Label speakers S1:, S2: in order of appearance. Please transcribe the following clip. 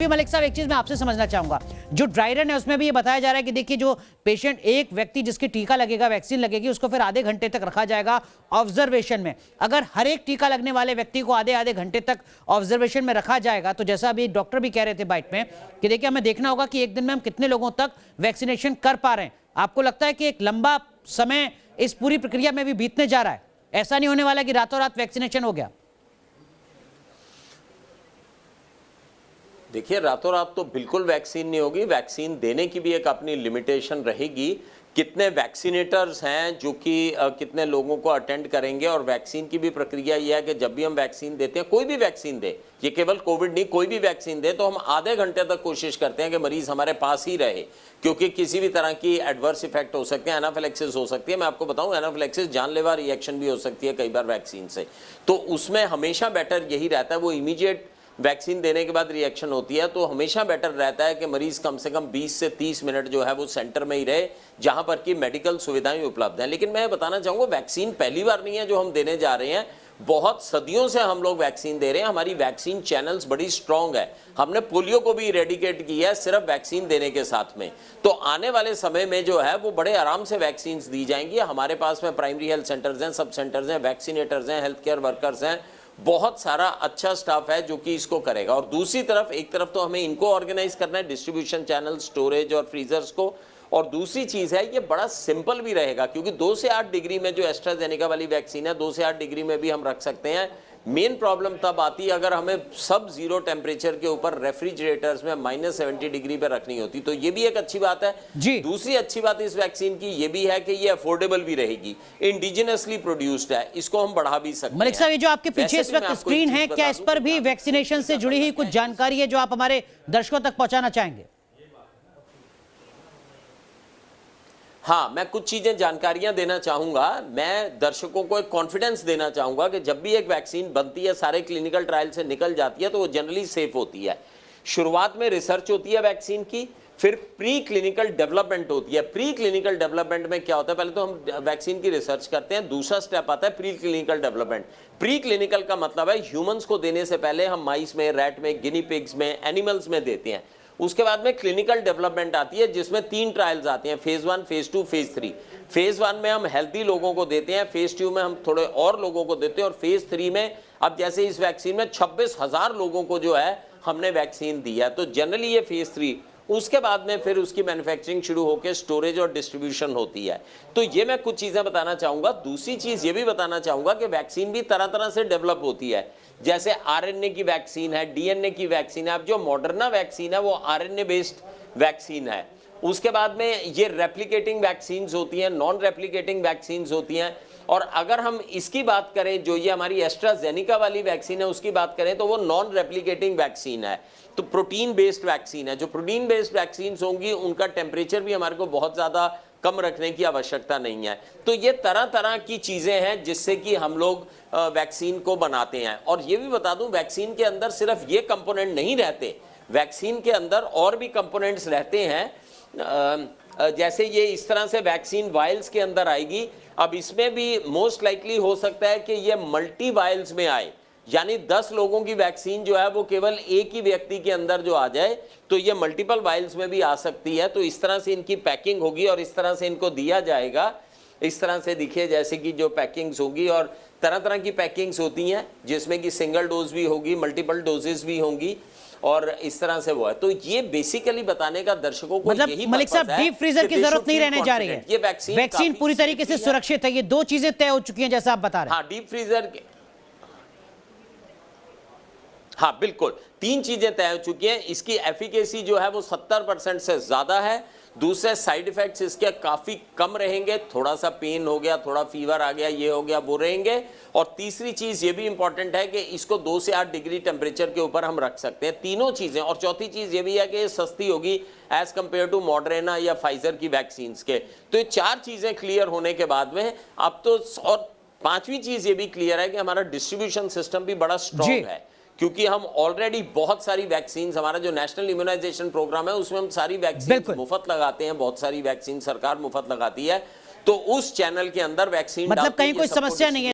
S1: मलिक साहब, एक चीज मैं आपसे समझना चाहूंगा, जो ड्राई रन है उसमें भी ये बताया जा रहा है कि देखिए जो पेशेंट, एक व्यक्ति जिसकी टीका लगेगा, वैक्सीन लगेगी, उसको फिर आधे घंटे तक रखा जाएगा ऑब्जर्वेशन में। अगर हर एक टीका लगने वाले व्यक्ति को आधे आधे घंटे तक ऑब्जर्वेशन में रखा जाएगा तो जैसा अभी डॉक्टर भी कह रहे थे बाइट में कि देखिए हमें देखना होगा कि एक दिन में हम कितने लोगों तक वैक्सीनेशन कर पा रहे हैं। आपको लगता है कि एक लंबा समय इस पूरी प्रक्रिया में भी बीतने जा रहा है? ऐसा नहीं होने वाला कि रातों रात वैक्सीनेशन हो गया?
S2: देखिए, रातों रात तो बिल्कुल वैक्सीन नहीं होगी। वैक्सीन देने की भी एक अपनी लिमिटेशन रहेगी। कितने वैक्सीनेटर्स हैं जो कि कितने लोगों को अटेंड करेंगे, और वैक्सीन की भी प्रक्रिया यह है कि जब भी हम वैक्सीन देते हैं, कोई भी वैक्सीन दे, ये केवल कोविड नहीं, कोई भी वैक्सीन दे, तो हम आधे घंटे तक कोशिश करते हैं कि मरीज हमारे पास ही रहे, क्योंकि किसी भी तरह की एडवर्स इफेक्ट हो सकते हैं, एनाफिलैक्सिस हो सकती है। मैं आपको बताऊं, एनाफिलैक्सिस जानलेवा रिएक्शन भी हो सकती है कई बार वैक्सीन से, तो उसमें हमेशा बेटर यही रहता है, वो इमीडिएट वैक्सीन देने के बाद रिएक्शन होती है, तो हमेशा बेटर रहता है कि मरीज कम से कम 20 से 30 मिनट जो है वो सेंटर में ही रहे जहां पर कि मेडिकल सुविधाएं उपलब्ध हैं। लेकिन मैं बताना चाहूँगा, वैक्सीन पहली बार नहीं है जो हम देने जा रहे हैं, बहुत सदियों से हम लोग वैक्सीन दे रहे हैं। हमारी वैक्सीन चैनल्स बड़ी स्ट्रांग है। हमने पोलियो को भी इरेडिकेट किया है सिर्फ वैक्सीन देने के साथ में। तो आने वाले समय में जो है वो बड़े आराम से वैक्सीन दी जाएंगी। हमारे पास में प्राइमरी हेल्थ सेंटर्स हैं, सब सेंटर्स हैं, वैक्सीनेटर्स हैं, हेल्थ केयर वर्कर्स हैं, बहुत सारा अच्छा स्टाफ है जो कि इसको करेगा। और दूसरी तरफ, एक तरफ तो हमें इनको ऑर्गेनाइज करना है, डिस्ट्रीब्यूशन चैनल, स्टोरेज और फ्रीजर्स को, और दूसरी चीज है ये बड़ा सिंपल भी रहेगा, क्योंकि 2 से 8 डिग्री में जो एस्ट्राजेनेका वाली वैक्सीन है, 2 से 8 डिग्री में भी हम रख सकते हैं। मेन प्रॉब्लम तब आती है अगर हमें सब जीरो टेम्परेचर के ऊपर रेफ्रिजरेटर्स में -70 डिग्री पे रखनी होती, तो ये भी एक अच्छी बात है जी। दूसरी अच्छी बात इस वैक्सीन की ये भी है कि ये अफोर्डेबल भी रहेगी, इंडिजिनसली प्रोड्यूस्ड है, इसको हम बढ़ा भी सकते हैं।
S1: मलिक साहब, ये जो आपके पीछे इस वक्त स्क्रीन है, क्या इस पर भी वैक्सीनेशन से जुड़ी हुई कुछ जानकारी है जो आप हमारे दर्शकों तक पहुंचाना चाहेंगे?
S2: हाँ, मैं कुछ चीज़ें जानकारियां देना चाहूँगा। मैं दर्शकों को एक कॉन्फिडेंस देना चाहूँगा कि जब भी एक वैक्सीन बनती है, सारे क्लिनिकल ट्रायल से निकल जाती है, तो वो जनरली सेफ होती है। शुरुआत में रिसर्च होती है वैक्सीन की, फिर प्री क्लिनिकल डेवलपमेंट होती है। प्री क्लिनिकल डेवलपमेंट में क्या होता है, पहले तो हम वैक्सीन की रिसर्च करते हैं, दूसरा स्टेप आता है pre clinical development. Pre clinical का मतलब है ह्यूमंस को देने से पहले हम माइस में, रैट में, गिनी पिग्स में, एनिमल्स में देते हैं। उसके बाद में क्लिनिकल डेवलपमेंट आती है जिसमें 3 ट्रायल्स आते हैं, फेज 1, फेज 2, फेज 3। फेज 1 में हम हेल्दी लोगों को देते हैं, फेज 2 में हम थोड़े और लोगों को देते हैं, और फेज 3 में अब जैसे इस वैक्सीन में 26,000 लोगों को जो है हमने वैक्सीन दी है, तो जनरली ये फेज 3। उसके बाद में फिर उसकी मैन्युफैक्चरिंग शुरू होकर स्टोरेज और डिस्ट्रीब्यूशन होती है। तो ये मैं कुछ चीज़ें बताना चाहूँगा। दूसरी चीज़ ये भी बताना चाहूँगा कि वैक्सीन भी तरह तरह से डेवलप होती है, जैसे आरएनए की वैक्सीन है, डीएनए की वैक्सीन है। अब जो मॉडर्ना वैक्सीन है वो आरएनए बेस्ड वैक्सीन है। उसके बाद में ये रेप्लिकेटिंग वैक्सीन्स होती हैं, नॉन रेप्लिकेटिंग वैक्सीन्स होती हैं। और अगर हम इसकी बात करें, जो ये हमारी एस्ट्राजेनेका वाली वैक्सीन है उसकी बात करें, तो वो नॉन रेप्लिकेटिंग वैक्सीन है, तो प्रोटीन बेस्ड वैक्सीन है। जो प्रोटीन बेस्ड वैक्सीन होंगी उनका टेम्परेचर भी हमारे को बहुत ज़्यादा कम रखने की आवश्यकता नहीं है। तो ये तरह तरह की चीज़ें हैं जिससे कि हम लोग वैक्सीन को बनाते हैं। और ये भी बता दूं, वैक्सीन के अंदर सिर्फ ये कंपोनेंट नहीं रहते, वैक्सीन के अंदर और भी कंपोनेंट्स रहते हैं। जैसे ये इस तरह से वैक्सीन वायल्स के अंदर आएगी। अब इसमें भी मोस्ट लाइकली हो सकता है कि ये मल्टी वायल्स में आए, यानी 10 लोगों की वैक्सीन जो है वो केवल एक ही व्यक्ति के अंदर जो आ जाए, तो ये मल्टीपल वायल्स में भी आ सकती है। तो इस तरह से इनकी पैकिंग होगी और इस तरह से इनको दिया जाएगा। इस तरह से दिखे जैसे कि जो पैकिंग्स होगी, और तरह तरह की पैकिंग्स होती हैं जिसमें कि सिंगल डोज भी होगी, मल्टीपल डोजेस भी होंगी, और इस तरह से वो है। तो ये बेसिकली बताने का दर्शकों को
S1: मतलब
S2: यही
S1: मलिक साहब, डीप फ्रीजर की जरूरत नहीं रहने जा रही है,
S2: ये वैक्सीन
S1: पूरी तरीके से सुरक्षित है। ये 2 चीजें तय हो चुकी हैं जैसा आप बता रहे हैं।
S2: हाँ, डीप फ्रीजर, हाँ बिल्कुल, 3 चीजें तय हो चुकी हैं। इसकी एफिकेसी जो है वो 70% से ज्यादा है। दूसरे साइड इफेक्ट्स इसके काफी कम रहेंगे, थोड़ा सा पेन हो गया, थोड़ा फीवर आ गया, ये हो गया, वो रहेंगे। और तीसरी चीज ये भी इंपॉर्टेंट है कि इसको 2 से 8 डिग्री टेम्परेचर के ऊपर हम रख सकते हैं, तीनों चीजें। और चौथी चीज ये भी है कि ये सस्ती होगी एज कंपेयर टू मॉडर्ना या फाइजर की वैक्सीन के। तो ये 4 चीजें क्लियर होने के बाद में अब तो, और 5वीं चीज ये भी क्लियर है कि हमारा डिस्ट्रीब्यूशन सिस्टम भी बड़ा स्ट्रॉन्ग है, क्योंकि हम ऑलरेडी बहुत सारी वैक्सीन, हमारा जो नेशनल इम्यूनाइजेशन प्रोग्राम है उसमें हम सारी वैक्सीन मुफ्त लगाते हैं, बहुत सारी वैक्सीन सरकार मुफ्त लगाती है। तो उस चैनल के अंदर वैक्सीन,
S1: मतलब कहीं कोई समस्या नहीं है।